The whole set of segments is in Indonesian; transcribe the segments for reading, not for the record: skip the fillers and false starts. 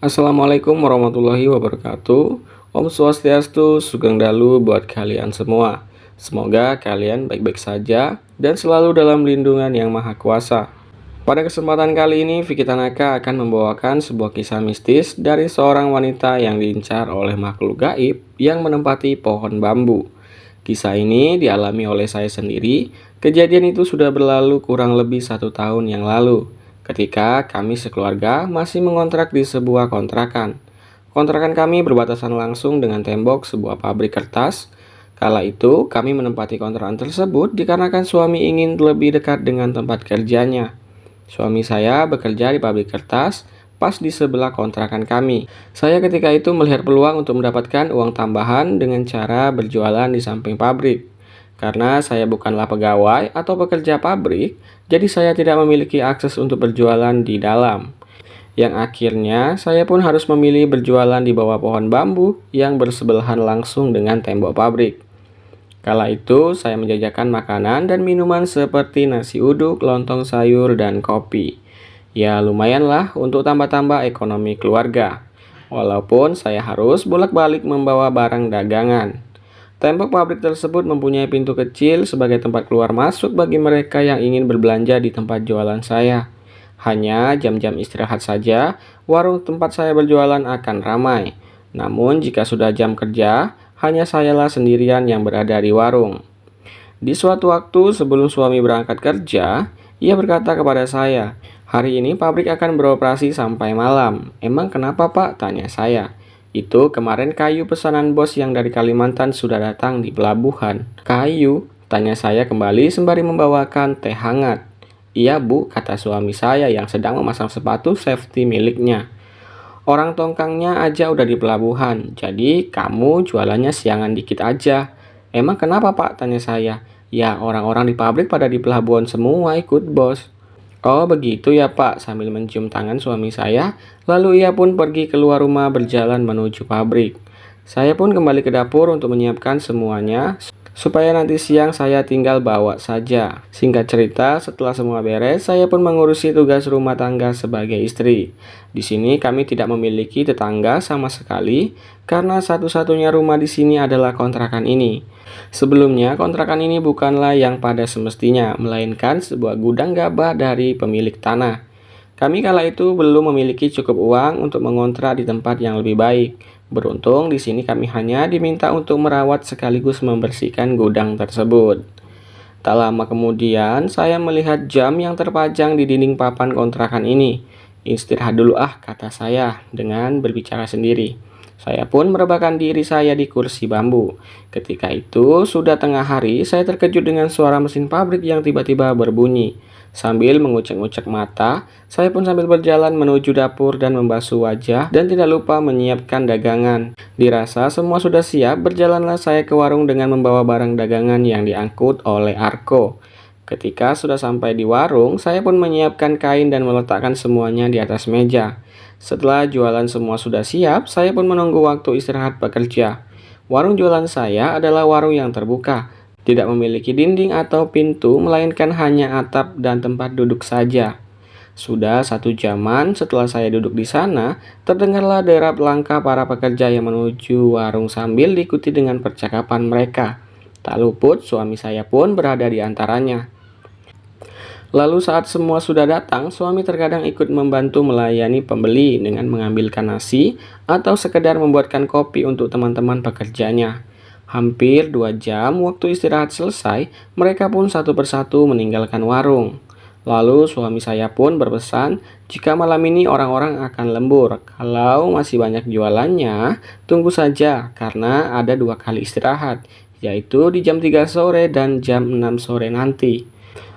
Assalamualaikum warahmatullahi wabarakatuh. Om Swastiastu, Sugeng Dalu buat kalian semua. Semoga kalian baik-baik saja dan selalu dalam lindungan Yang Maha Kuasa. Pada kesempatan kali ini, Vicky Tanaka akan membawakan sebuah kisah mistis dari seorang wanita yang diincar oleh makhluk gaib yang menempati pohon bambu. Kisah ini dialami oleh saya sendiri. Kejadian itu sudah berlalu kurang lebih 1 tahun yang lalu, ketika kami sekeluarga masih mengontrak di sebuah kontrakan. Kontrakan kami berbatasan langsung dengan tembok sebuah pabrik kertas. Kala itu, kami menempati kontrakan tersebut dikarenakan suami ingin lebih dekat dengan tempat kerjanya. Suami saya bekerja di pabrik kertas, pas di sebelah kontrakan kami. Saya ketika itu melihat peluang untuk mendapatkan uang tambahan dengan cara berjualan di samping pabrik. Karena saya bukanlah pegawai atau pekerja pabrik, jadi saya tidak memiliki akses untuk berjualan di dalam. Yang akhirnya saya pun harus memilih berjualan di bawah pohon bambu yang bersebelahan langsung dengan tembok pabrik. Kala itu saya menjajakan makanan dan minuman seperti nasi uduk, lontong sayur, dan kopi. Ya lumayanlah untuk tambah-tambah ekonomi keluarga. Walaupun saya harus bolak-balik membawa barang dagangan. Tembok pabrik tersebut mempunyai pintu kecil sebagai tempat keluar masuk bagi mereka yang ingin berbelanja di tempat jualan saya. Hanya jam-jam istirahat saja, warung tempat saya berjualan akan ramai. Namun jika sudah jam kerja, hanya sayalah sendirian yang berada di warung. Di suatu waktu sebelum suami berangkat kerja, ia berkata kepada saya, "Hari ini pabrik akan beroperasi sampai malam." "Emang kenapa, Pak?" tanya saya. "Itu kemarin kayu pesanan bos yang dari Kalimantan sudah datang di pelabuhan." "Kayu?" tanya saya kembali sembari membawakan teh hangat. "Iya, Bu," kata suami saya yang sedang memasang sepatu safety miliknya. "Orang tongkangnya aja udah di pelabuhan, jadi kamu jualannya siangan dikit aja." "Emang kenapa, Pak?" tanya saya. "Ya, orang-orang di pabrik pada di pelabuhan semua ikut, Bos." "Oh, begitu ya, Pak," sambil mencium tangan suami saya, lalu ia pun pergi keluar rumah berjalan menuju pabrik. Saya pun kembali ke dapur untuk menyiapkan semuanya, supaya nanti siang saya tinggal bawa saja. Singkat cerita, setelah semua beres, saya pun mengurusi tugas rumah tangga sebagai istri. Di sini kami tidak memiliki tetangga sama sekali, karena satu-satunya rumah di sini adalah kontrakan ini. Sebelumnya, kontrakan ini bukanlah yang pada semestinya, melainkan sebuah gudang gabah dari pemilik tanah. Kami kala itu belum memiliki cukup uang untuk mengontrak di tempat yang lebih baik. Beruntung di sini kami hanya diminta untuk merawat sekaligus membersihkan gudang tersebut. Tak lama kemudian, saya melihat jam yang terpajang di dinding papan kontrakan ini. "Istirahat dulu ah," kata saya dengan berbicara sendiri. Saya pun merebahkan diri saya di kursi bambu. Ketika itu, sudah tengah hari, saya terkejut dengan suara mesin pabrik yang tiba-tiba berbunyi. Sambil mengucek-ngucek mata, saya pun sambil berjalan menuju dapur dan membasuh wajah dan tidak lupa menyiapkan dagangan. Dirasa semua sudah siap, berjalanlah saya ke warung dengan membawa barang dagangan yang diangkut oleh Arko. Ketika sudah sampai di warung, saya pun menyiapkan kain dan meletakkan semuanya di atas meja. Setelah jualan semua sudah siap, saya pun menunggu waktu istirahat bekerja. Warung jualan saya adalah warung yang terbuka, tidak memiliki dinding atau pintu, melainkan hanya atap dan tempat duduk saja. Sudah 1 jaman setelah saya duduk di sana, terdengarlah derap langkah para pekerja yang menuju warung sambil diikuti dengan percakapan mereka. Tak luput, suami saya pun berada di antaranya. Lalu saat semua sudah datang, suami terkadang ikut membantu melayani pembeli dengan mengambilkan nasi atau sekedar membuatkan kopi untuk teman-teman pekerjanya. Hampir 2 jam waktu istirahat selesai, mereka pun satu persatu meninggalkan warung. Lalu suami saya pun berpesan, jika malam ini orang-orang akan lembur. Kalau masih banyak jualannya, tunggu saja karena ada 2 kali istirahat, yaitu di jam 3 sore dan jam 6 sore nanti.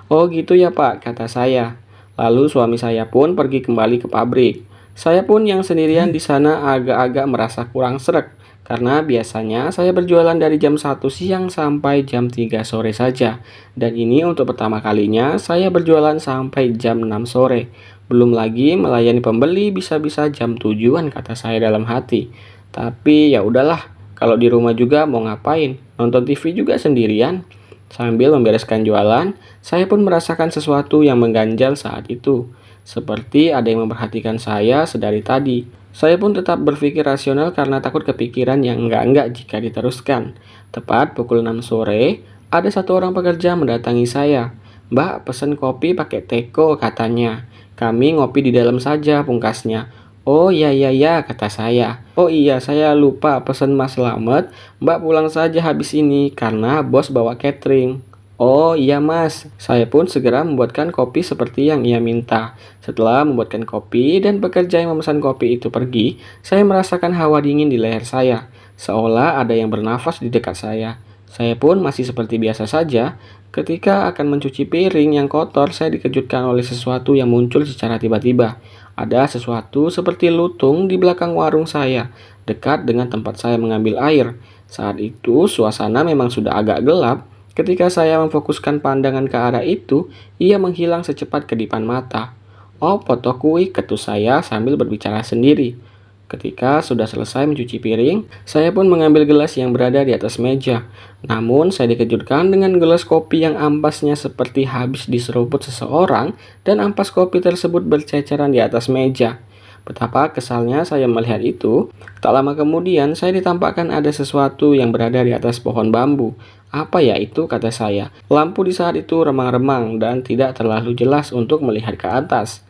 "Oh gitu ya, Pak," kata saya. Lalu suami saya pun pergi kembali ke pabrik. Saya pun yang sendirian di sana agak-agak merasa kurang sreg, karena biasanya saya berjualan dari jam 1 siang sampai jam 3 sore saja. Dan ini untuk pertama kalinya saya berjualan sampai jam 6 sore. Belum lagi melayani pembeli bisa-bisa jam 7-an, kata saya dalam hati. Tapi ya udahlah, kalau di rumah juga mau ngapain? Nonton TV juga sendirian. Sambil membereskan jualan, saya pun merasakan sesuatu yang mengganjal saat itu. Seperti ada yang memperhatikan saya sedari tadi. Saya pun tetap berpikir rasional karena takut kepikiran yang enggak-enggak jika diteruskan. Tepat pukul 6 sore, ada satu orang pekerja mendatangi saya. "Mbak, pesen kopi pakai teko," katanya. "Kami ngopi di dalam saja," pungkasnya. "Oh iya iya iya," kata saya. "Oh iya, saya lupa pesen Mas Slamet. Mbak pulang saja habis ini karena bos bawa catering." "Oh iya Mas." Saya pun segera membuatkan kopi seperti yang ia minta. Setelah membuatkan kopi dan pekerja yang memesan kopi itu pergi, saya merasakan hawa dingin di leher saya, seolah ada yang bernafas di dekat saya. Saya pun masih seperti biasa saja. Ketika akan mencuci piring yang kotor, saya dikejutkan oleh sesuatu yang muncul secara tiba-tiba. Ada sesuatu seperti lutung di belakang warung saya, dekat dengan tempat saya mengambil air. Saat itu, suasana memang sudah agak gelap. Ketika saya memfokuskan pandangan ke arah itu, ia menghilang secepat kedipan mata. "Oh, potokui," ketus saya sambil berbicara sendiri. Ketika sudah selesai mencuci piring, saya pun mengambil gelas yang berada di atas meja. Namun, saya dikejutkan dengan gelas kopi yang ampasnya seperti habis diseruput seseorang dan ampas kopi tersebut berceceran di atas meja. Betapa kesalnya saya melihat itu. Tak lama kemudian, saya ditampakkan ada sesuatu yang berada di atas pohon bambu. "Apa ya itu?" kata saya. Lampu di saat itu remang-remang dan tidak terlalu jelas untuk melihat ke atas.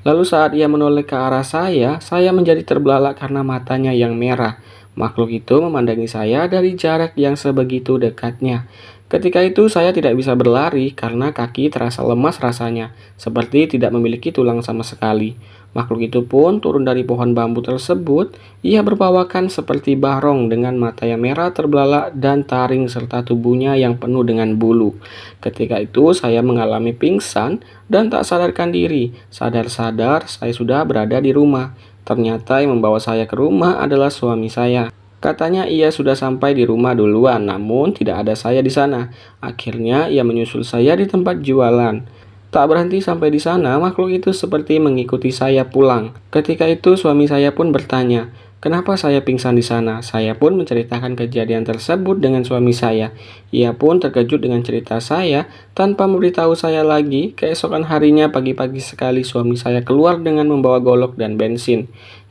Lalu saat ia menoleh ke arah saya menjadi terbelalak karena matanya yang merah. Makhluk itu memandangi saya dari jarak yang sebegitu dekatnya. Ketika itu saya tidak bisa berlari karena kaki terasa lemas rasanya, seperti tidak memiliki tulang sama sekali. Makhluk itu pun turun dari pohon bambu tersebut. Ia berpawakan seperti barong dengan mata yang merah terbelalak dan taring serta tubuhnya yang penuh dengan bulu. Ketika itu saya mengalami pingsan dan tak sadarkan diri. Sadar-sadar saya sudah berada di rumah. Ternyata yang membawa saya ke rumah adalah suami saya. Katanya ia sudah sampai di rumah duluan, namun tidak ada saya di sana. Akhirnya ia menyusul saya di tempat jualan. Tak berhenti sampai di sana, makhluk itu seperti mengikuti saya pulang. Ketika itu suami saya pun bertanya, "Kenapa saya pingsan di sana?" Saya pun menceritakan kejadian tersebut dengan suami saya. Ia pun terkejut dengan cerita saya tanpa memberitahu saya lagi. Keesokan harinya pagi-pagi sekali suami saya keluar dengan membawa golok dan bensin.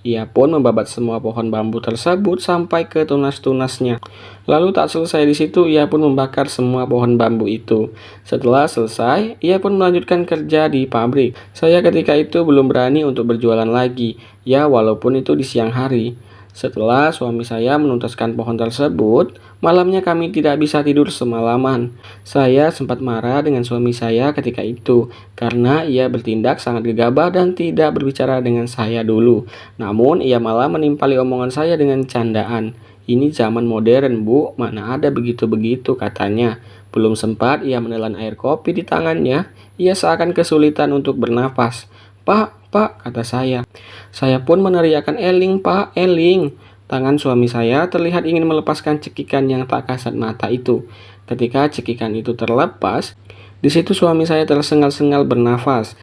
Ia pun membabat semua pohon bambu tersebut sampai ke tunas-tunasnya. Lalu tak selesai di situ, ia pun membakar semua pohon bambu itu. Setelah selesai, ia pun melanjutkan kerja di pabrik. Saya ketika itu belum berani untuk berjualan lagi, ya walaupun itu di siang hari. Setelah suami saya menuntaskan pohon tersebut, malamnya kami tidak bisa tidur semalaman. Saya sempat marah dengan suami saya ketika itu, karena ia bertindak sangat gegabah dan tidak berbicara dengan saya dulu. Namun, ia malah menimpali omongan saya dengan candaan. "Ini zaman modern, Bu, mana ada begitu-begitu," katanya. Belum sempat ia menelan air kopi di tangannya, ia seakan kesulitan untuk bernafas. "Pak, Pak," kata saya. Saya pun meneriakkan, "Eling, Pak, Eling." Tangan suami saya terlihat ingin melepaskan cekikan yang tak kasat mata itu. Ketika cekikan itu terlepas, di situ suami saya tersengal-sengal bernafas.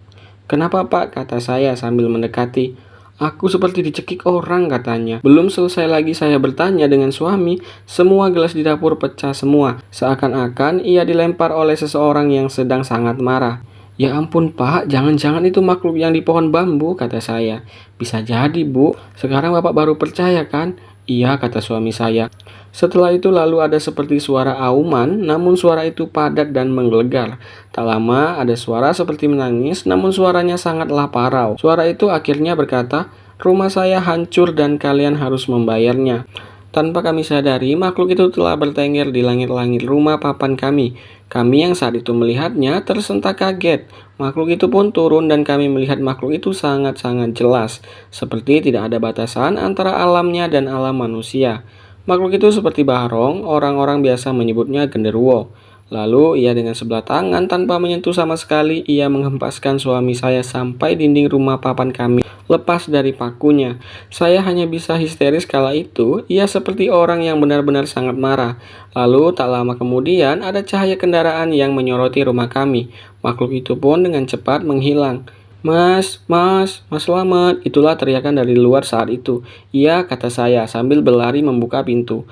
"Kenapa, Pak?" kata saya sambil mendekati. "Aku seperti dicekik orang," katanya. Belum selesai lagi saya bertanya dengan suami, semua gelas di dapur pecah semua. Seakan-akan ia dilempar oleh seseorang yang sedang sangat marah. "Ya ampun Pak, jangan-jangan itu makhluk yang di pohon bambu," kata saya. "Bisa jadi Bu, sekarang Bapak baru percaya kan?" "Iya," kata suami saya. Setelah itu lalu ada seperti suara auman, namun suara itu padat dan menggelegar. Tak lama ada suara seperti menangis, namun suaranya sangatlah parau. Suara itu akhirnya berkata, "Rumah saya hancur dan kalian harus membayarnya." Tanpa kami sadari, makhluk itu telah bertengger di langit-langit rumah papan kami. Kami yang saat itu melihatnya tersentak kaget. Makhluk itu pun turun dan kami melihat makhluk itu sangat-sangat jelas, seperti tidak ada batasan antara alamnya dan alam manusia. Makhluk itu seperti barong, orang-orang biasa menyebutnya genderuwo. Lalu ia dengan sebelah tangan tanpa menyentuh sama sekali, ia menghempaskan suami saya sampai dinding rumah papan kami lepas dari pakunya. Saya hanya bisa histeris kala itu, ia seperti orang yang benar-benar sangat marah. Lalu tak lama kemudian ada cahaya kendaraan yang menyoroti rumah kami. Makhluk itu pun dengan cepat menghilang. "Mas, Mas, Mas Slamet," itulah teriakan dari luar saat itu. "Iya," kata saya sambil berlari membuka pintu.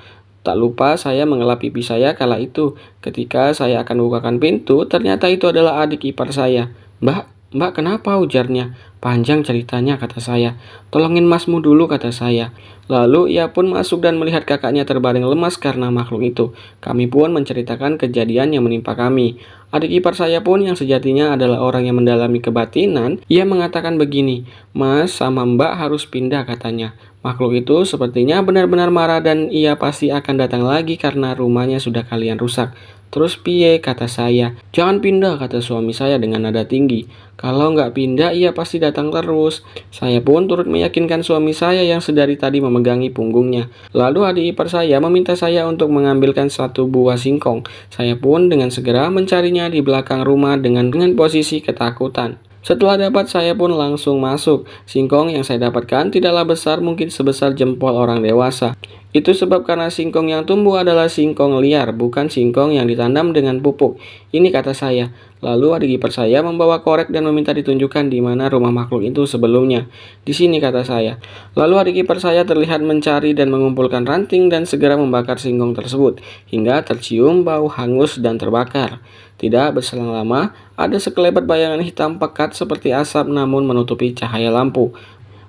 Tak lupa saya mengelap pipi saya kala itu. Ketika saya akan bukakan pintu, ternyata itu adalah adik ipar saya. "Mbak, "Mbak, kenapa?" ujarnya. "Panjang ceritanya," kata saya. "Tolongin masmu dulu," kata saya. Lalu ia pun masuk dan melihat kakaknya terbaring lemas karena makhluk itu. Kami pun menceritakan kejadian yang menimpa kami. Adik ipar saya pun yang sejatinya adalah orang yang mendalami kebatinan, ia mengatakan begini, "Mas sama Mbak harus pindah," katanya. Makhluk itu sepertinya benar-benar marah dan ia pasti akan datang lagi karena rumahnya sudah kalian rusak. "Terus piye?" kata saya. "Jangan pindah," kata suami saya dengan nada tinggi. "Kalau nggak pindah, ia pasti datang terus." Saya pun turut meyakinkan suami saya yang sedari tadi memegangi punggungnya. Lalu adik ipar saya meminta saya untuk mengambilkan satu buah singkong. Saya pun dengan segera mencarinya di belakang rumah dengan posisi ketakutan. Setelah dapat, saya pun langsung masuk. Singkong yang saya dapatkan tidaklah besar, mungkin sebesar jempol orang dewasa. Itu sebab karena singkong yang tumbuh adalah singkong liar, bukan singkong yang ditanam dengan pupuk. Ini kata saya. Lalu adik ipar saya membawa korek dan meminta ditunjukkan di mana rumah makhluk itu sebelumnya. "Di sini," kata saya. Lalu adik ipar saya terlihat mencari dan mengumpulkan ranting dan segera membakar singkong tersebut, hingga tercium bau hangus dan terbakar. Tidak berselang lama, ada sekelebat bayangan hitam pekat seperti asap namun menutupi cahaya lampu.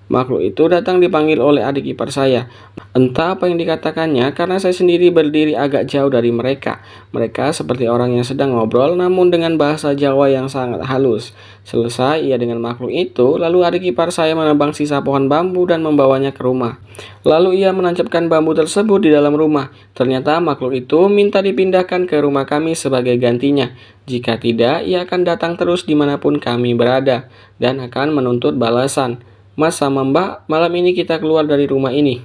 Makhluk itu datang dipanggil oleh adik ipar saya. Entah apa yang dikatakannya karena saya sendiri berdiri agak jauh dari mereka. Mereka seperti orang yang sedang ngobrol namun dengan bahasa Jawa yang sangat halus. Selesai ia dengan makhluk itu, lalu adik ipar saya menebang sisa pohon bambu dan membawanya ke rumah. Lalu ia menancapkan bambu tersebut di dalam rumah. Ternyata makhluk itu minta dipindahkan ke rumah kami sebagai gantinya. Jika tidak, ia akan datang terus dimanapun kami berada dan akan menuntut balasan. "Mas sama Mbak, malam ini kita keluar dari rumah ini."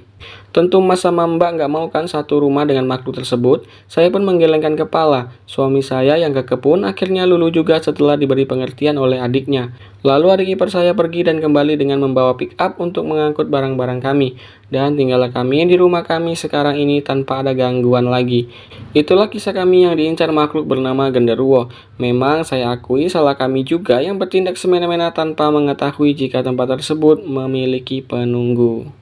Tentu Mas sama Mbak nggak mau kan satu rumah dengan makhluk tersebut. Saya pun menggelengkan kepala. Suami saya yang kekeh pun akhirnya luluh juga setelah diberi pengertian oleh adiknya. Lalu adik ipar saya pergi dan kembali dengan membawa pick up untuk mengangkut barang-barang kami. Dan tinggallah kami di rumah kami sekarang ini tanpa ada gangguan lagi. Itulah kisah kami yang diincar makhluk bernama genderuwo. Memang saya akui salah kami juga yang bertindak semena-mena tanpa mengetahui jika tempat tersebut memiliki penunggu.